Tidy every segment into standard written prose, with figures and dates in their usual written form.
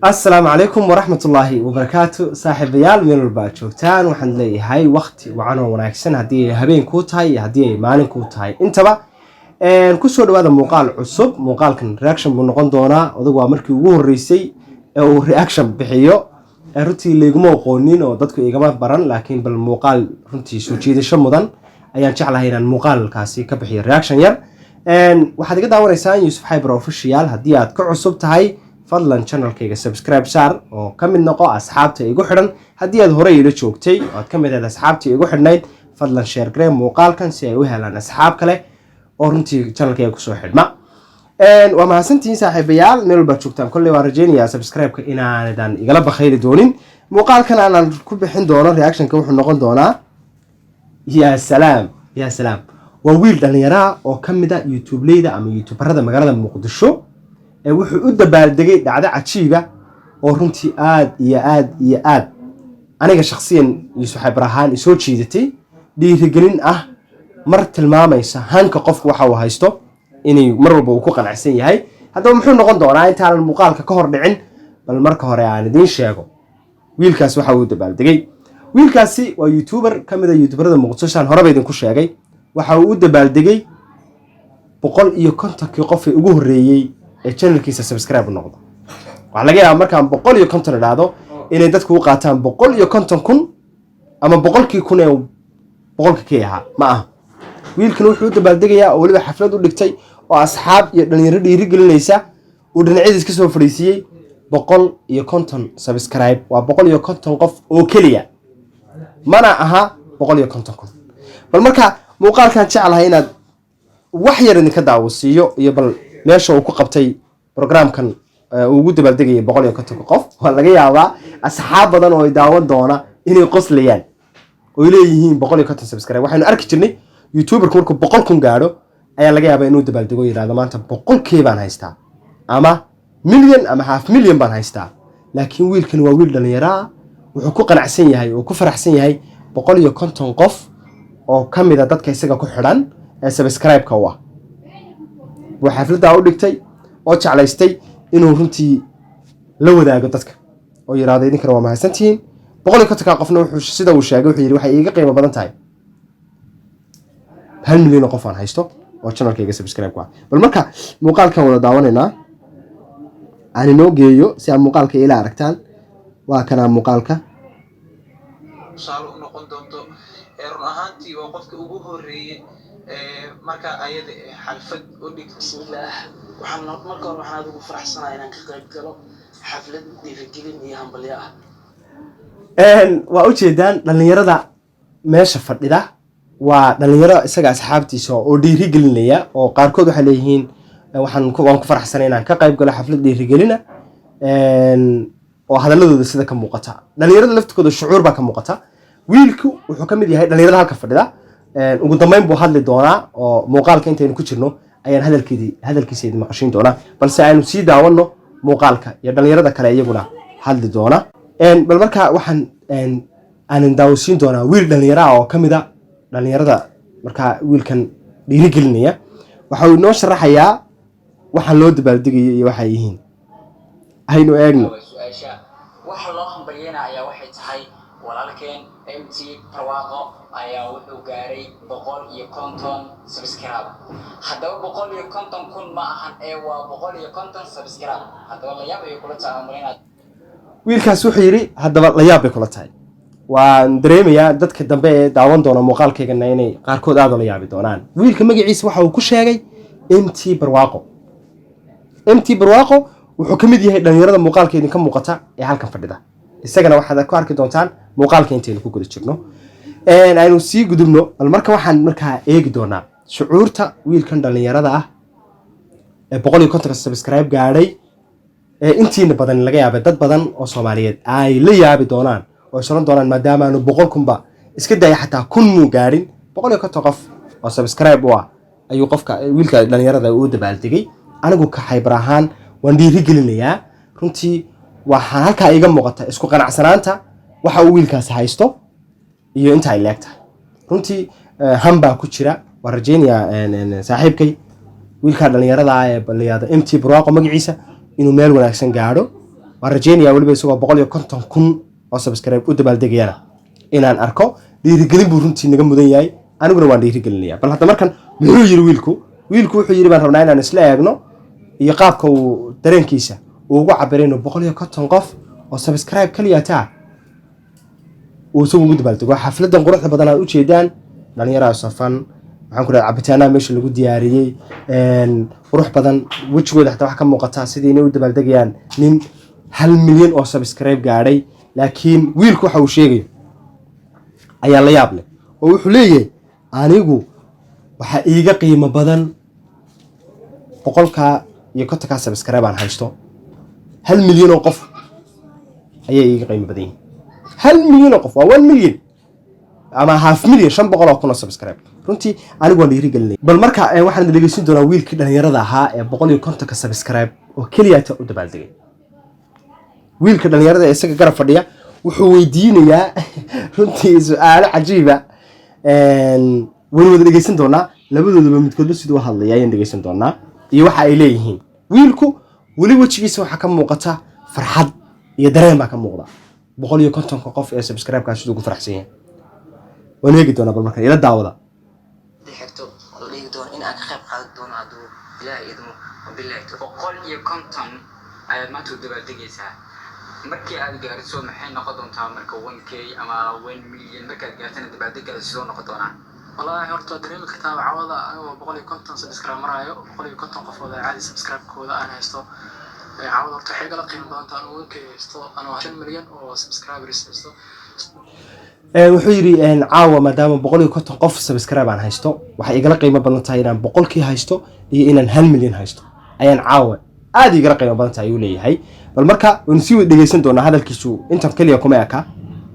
السلام عليكم ورحمة الله وبركاته صاحب ريال من الباجوتان وحن لي هاي وقت وعنو وناكسن هدي هبين كوتاي هدي مالين كوتاي انتبه كسر هذا مقال عصب مقال كان رياكشن بنقول دونا وذو مركي وهريسي أو رياكشن بحيو رتي اللي جمو قونين وضدك إجابات بران لكن بالمقال رتي سوتشي ده شمودن أيان شعله هنا المقال كاسي كبحي رياكشن ير واحد كده أول إنسان يوسف حيبر أوفيشيال هدي كعصب تهاي فضلا channel كيga subscribe صار oo kamid noqo asxaabta igu xiran hadii aad hore ila joogtay oo kamid ah asxaabta igu xirnayd fadlan share garee muuqaalkan si ay u helaan asxaab kale oo runtii channel kayga ku soo xidhma waa mahadsantiin saaxiibayaal meel walba joogtaan kulli waa rajeynaya subscribe ka inaadan igala bakhayri doonin muuqaalkan aan ku bixin doono reaction ka wuxuu noqon doonaa ya salaam waa wiil dhalinyaro oo kamid ah youtube leyda ama youtuberada magaalada muqdisho wuxuu u dabaaldegay dhacdo cajiiba oo runtii aad aniga shakhsiyan Yuusuf Ibrahim soo jiidatay dhiirigelin ah mar tilmaamaysa hanka qofku waxa uu haysto inay mar walba uu ku qanacsan yahay haddaba muxuu noqon doonaa intaan muuqaalka ka hor dhicin bal marka hore aan idin sheego wiilkaas waxa uu dabaaldegay wiilkaasi waa youtuber kamid ah youtuberada Muqdisho aan hore idin ku sheegay waxa uu u dabaaldegay 150 qof ee ugu horeeyay channel kiisa subscribe noqdo waxa laga yaabaa markaan 150 dhado inay dadku u qaataan 150 ama 100 ee 100 ka yaha ma aha wiilkan wuxuu dabaaldegayaa oo waliba xaflad u dhigtay oo asxaab iyo dhalinyaro dhiirigelinaysa uu dhinaciisa ka soo fariisiyay 150 subscribe waa 150 qof oo kaliya mana aha 150 bal marka muuqaalkan jecelahay inaad wax yar idinka daawasiyo iyo bal meesha uu ku qabtay programkan ugu dabaaldegay 150 qof waa laga yaabaa asxaab badan oo daawan doona inay qoslayaan oo leeyihiin 150 subscribe waxaanu arki jirnay youtuberku markuu 100 gaaro ayaa laga yaabaa inuu dabaaldego yiraahdo maanta 100k baan haystaa ama milyan ama half milyan baan haystaa laakiin wiilkan waa wiil dhalinyaro wuxuu ku qanacsan yahay oo ku faraxsan yahay 150 qof oo kamid ah dadka isaga ku xiran ee subscribe ka waa وحفلته u dhigtay oo jeclaystay inuu runtii la wadaago dadka oo yiraahdo idinka waa mahadsantiin 150 qofna wuxuu sida uu sheegay wuxuu yiri waxa iiga qiimo badan tahay 1 milyan qof aan haysto oo channelkayga subscribe ku ah bal marka muuqaalkan wada daawanayna aan inoo geeyo si aan muuqaalka ila aragtaan waa kana muuqaalka saalo noqon doonto run ahaantii waa qofka ugu horeeyay marka ayada xalfad u dhigtay bismillaah waxaan marka hore waxaan ugu faraxsanahay inaan ka qayb galo xaflad dhiirigelin iyo hambalyo ah waa u jeedaan dhalinyarada meesha fadhida waa dhalinyaro isaga asxaabtiisa oo dhiirigelinaya oo qaarkood waxa leeyihiin waan ku faraxsanahay inaan ka qayb galo xaflad dhiirigelina oo hadaladooda sida ka muuqata dhalinyarada laftigooda shucuur baa ka muuqata wiilku wuxuu kamid yahay dhalinyarada halka fadhida ugu dambeyn buu hadli doonaa oo muuqaalka intaynu ku jirno ayaan hadalkiisa idin maqashin doonaa balse aynu sii daawano muuqaalka iyo dhalinyarada kale iyaguna hadli doona bal marka waxaan aan daawasiin doonaa wiil dhalinyaro oo kamid ah dhalinyarada marka wiilkan dhiirigelinaya waxa uu noo sharaxayaa waxa loo dabaaldegay iyo waxa yihiin aynu eegno waxa loo hambalyeynaya waxay tahay walaalkeen MT Barwaaqo ayaa wuxuu gaaray 150 subscribe hadaba 150 kun ma ahan ee waa 150 subscribe hadaba la yaab ay kula taamaynaa wiilkaas wuxuu yiri hadaba la yaab ay kula tahay waan dareemayaa dadka dambe ee daawan doona muuqaalkeygana inay qaarkood aad la yaabi doonaan wiilka magaciisa waxa uu ku sheegay MT Barwaaqo wuxuu kamid yahay dhalinyarada muuqaalkeedin ka muuqata ee halkan fadhida isagana waxaad ku arki doontaan muuqaalka intaynu ku guda jirno aynu sii gudubno bal marka waxaan markaa eegi doonaa shucuurta wiilkan dhalinyarada ah ee 150 subscribe gaaray ee intiina badan laga yaabay dad badan oo Soomaaliyeed ay la yaabi doonaan oo sharan doonaan maadaama aanu 100 ba iska day xataa 1000 mu gaarin 150 qof oo subscribe waa ayuu qofka wiilka dhalinyarada uu dabaaldegay anigu ka Xaybar ahaan waan dhiirigelinayaa runtii waxaan halka iga muuqata isku qanacsanaanta waxa uu wiilkaas haysto iyo inta ay leegtahay runtii hamba ku jira waa rajeynaya saaxiibkay wiilka dhalinyarada ah ee baliyada MT Barwaaqo magaciisa inuu meel wanaagsan gaaro waan rajeynayaa weliba isagoo 150,000 oo subscribe u dabaaldegayana inaan arko dhiirigelin buu runtii naga mudan yahay aniguna waan dhiirigelinayaa bal hadda markan muxuu yiri wiilku wuxuu yiri baan rabnaa inaan isla eegno iyo qaabka uu dareenkiisa uu ugu cabirayno 150 qof oo subscribe kaliya taa uu soo ugu dabaaldego xafladan quruxda badan aad u jeedaan dhalinyaro safan waxaan ku leeyahay cabitaana meesha lagu diyaariyay qurux badan wajigooda xataa wax ka muuqata sidii inay u dabaaldegayaan nin 1 milyan oo subscribe gaaray laakiin wiilku waxa uu sheegay ayaa la yaab leh oo wuxuu leeyahay anigu waxa iiga qiimo badan 150 subscribe aan haysto 1 milyan oo qof ayaa iiga qiimo badan yihiin 1 milyan oo qof waa 1 milyan ama half milyan 500,000 subscribe runtii anigu waan dhiirigelinay bal marka waxaan dhageysin doonaa wiilkii dhalinyarada ahaa ee 150 subscribe oo kaliya u dabaaldegay wiilka dhalinyarada ee isaga garab fadhiya wuxuu weydiinayaa runtii su'aalo cajiiba wada dhageysan doonaa labadooduba midkoodba sidoo hadlaya ayaan dhageysan doonaa iyo waxa ay leeyihiin wiilku wali wajigiisa waxa ka muuqata farxad iyo dareen baa ka muuqda 150 qof ee subscribe ka sidoo ku faraxsan yahay waneegi doona bal marka ila daawada xigto leegi doon in aan ka qayb qaadan doono aduu ilaahay idmo billahi 150 ayaad maanta u dabaaldegaysaa markii aad gaarto maxay noqon doontaa marka 1k ama 1 milyan markaad gaartana dabaaldegada sidoo noqon doonaa والله هرتو دريم كتاب عوضة أنا بقولي كنت سبسكرايب مرايو بقولي كنت قفوضة عادي سبسكرايب كودا أنا هستو عوضة هرتو حاجة لقيمة بانتا أنا وينكي هستو أنا 10 مليون أو سبسكرايبرز هستو wuxuu yiri caawa maadaama 150 qof subscribe aan haysto waxa igala qiimo badan tahay inaan 100kii haysto iyo inaan 1 milyan haysto ayaan caawa aad igala qiimo badan tahay uu leeyahay bal marka waan sii dhageysan doonaa hadalkiisu intan kaliya kuma eka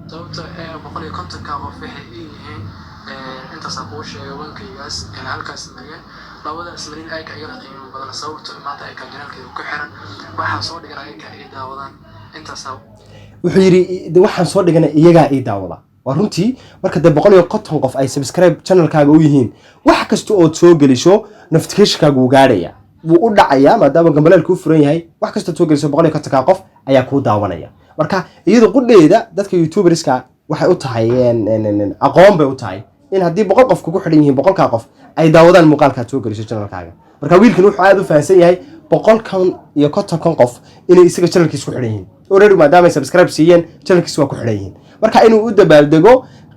sababta بقولي كنت كقف سأقول شيء وينكياس يعني هالكاس مليان لو هذا سمرين أيك أيها قيمة بدل صوت ما تأيك جنالك وكحرا واحد صور دقنا أيك إيدا وضان أنت صو وحيري واحد صور دقنا إيجا إيدا وضا ورنتي marka dad 150 qof ay subscribe channel kaaga u yihiin wax kasto oo soo galisho notification-kaaga uu gaaraya wuu u dhacayaa maadaama gambalaalku u furan yahay wax kasto soo galisho 150 qof ayaa ku daawanaya marka iyadoo qudheeda dadka youtuberska waxay u tahay aqoon bay u tahay in haddii 100 qof kugu xidhan yihiin 100 qof ay daawadaan muuqaalka soo galisho channel-kaaga marka wiilkan wuxuu aad u fahansan yahay 150 qof inay isaga channel-kiisa ku xidhan yihiin already maadaama ay subscribe siiyeen channel-kiisa waa ku xidhan yihiin marka inuu u dabaaldego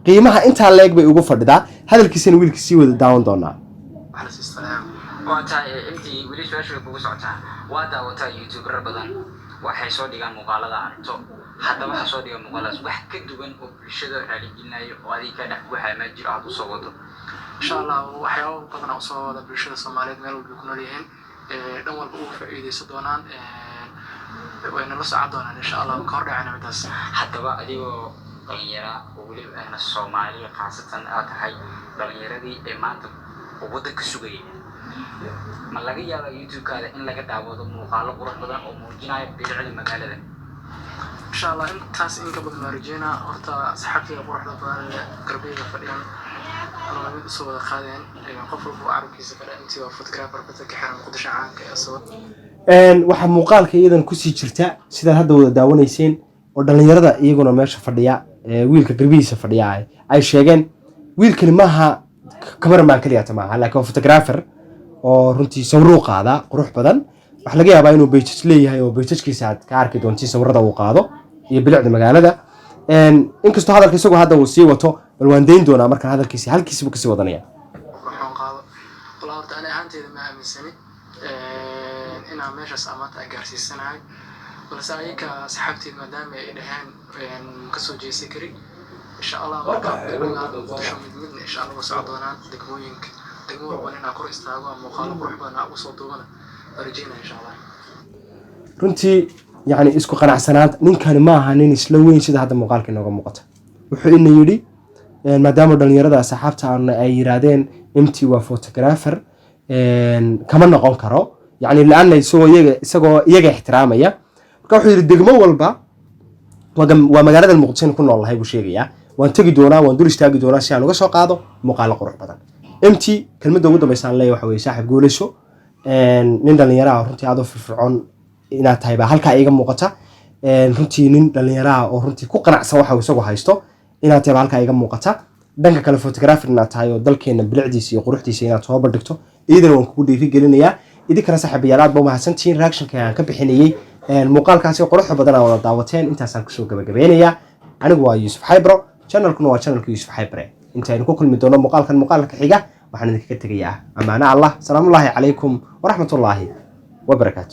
qiimaha inta leeg bay ugu fadhidaa hadalkiisana wiilka sii wada daawan doonaa عليه السلام وأنت ولي سؤال بقول ساعتها وهذا وتا يوتيوبر بدن waxay soo dhigaan muuqaalada aragto haddaba waxa soo dhiga muuqaaladaas wax ka duwan oo bulshada raaligelinayo oo adiga dhex waxa ma jiro aad u soo wado إن شاء الله waxyaabo badan oo soo wada bulshada Soomaaliyeed meel walba ku nool yihiin dhan walba uu faa'iideysan doonaan wayna la socon doonaan إن شاء الله ka hor dhacayna midaas haddaba adigoo dhalinyara oo weliba ahna Soomaaliya khaasatan aad tahay dhalinyaradii ee maanta waddanka sugayay ma laga yaabaa youtube-kaada in laga daawado muuqaalo qurux badan oo muujinaya bilicda magaalada إن شاء الله intaas in ka badan marjina horta saxaabtiga quruxda badan garbiga fadhiyaan أنا ميد سو خادين قفل بو عربكيسا كلا أنتي وفوتوغرافر بتك حرم قدش عانك يا صوت waxa muuqaalka iyadan ku sii jirta sida hadda wada daawanayseen oo dhalinyarada iyaguna meesha fadhiya wiilka garbihiisa fadhiya ay sheegeen wiilkani maaha cameraman kaliya maaha laakiin photographer oo runtii sawir qaada qurux badan wax laga yaabaa inuu page leeyahay oo page-kiisa aad ka arki doonto sawirada uu qaado iyo bilicda magaalada inkastoo hadalka isagoo hadda uu sii wato bal waan deyn doonaa marka hadalkiisa halkiisa ka sii wadanaya waxaan qaado walaal horta ana ahaanteeda ma aaminsani inaan meeshaas amaanta gaarsiisanahay balse ayaka saxaabteed maadaama ay dhahaan kasoo jeesay kari insha allah marka qudasho mid insha allah soo doonaan degmooyinka degmo walba inaan kor istaago muuqaalo qurux badan ugu soo duubana rajayna insha allah runtii يعني isku qanacsanaad ninkani ma aha nin isla weyn sida hadda muuqaalka inooga muuqata wuxuu ina yiri maadaama dhalinyarada saxaabta ay yiraahdeen MT waa photographer kama noqon karo yani laana isagoo iyaga ixtiraamaya marka wuxuu yiri degmo walba waa magaalada Muqdisho ku nool lahay buu sheegaya waan tagi doonaa waan dul istaagi doonaa si aan uga soo qaado muuqaal qurux badan MT kelmadda ugu dambaysan leeyahay waxa weeye saaxiib goolasho nin dhalinyaro ah runtii aad u firfircoon inaad tahay ba halka iga muuqata runtii nin dhalinyaraha oo runtii ku qanacsan waxa uu isagu haysto inaad tahay halka iga muuqata dhanka kale photographer inaad tahay oo dalkeena bilicdiisa iyo quruxdiisa inaad soo bandhigto idin waan kugu dhiirigelinayaa idinkana saaxiibayaal aad baa mahadsantihiin reactionka aan ka bixinayay muuqaalkaasi qurux badan oo wada daawateen intaasaan kusoo gabagabeynayaa anigu waa Yuusuf Xaybro channelkuna waa channelka Yuusuf Xaybre intaaynu ku kulmi doono muuqaalka xiga waxaan idinkaga tegayaa amaana Allah salaamu alaykum wa rahmatullahi wa barakaatuh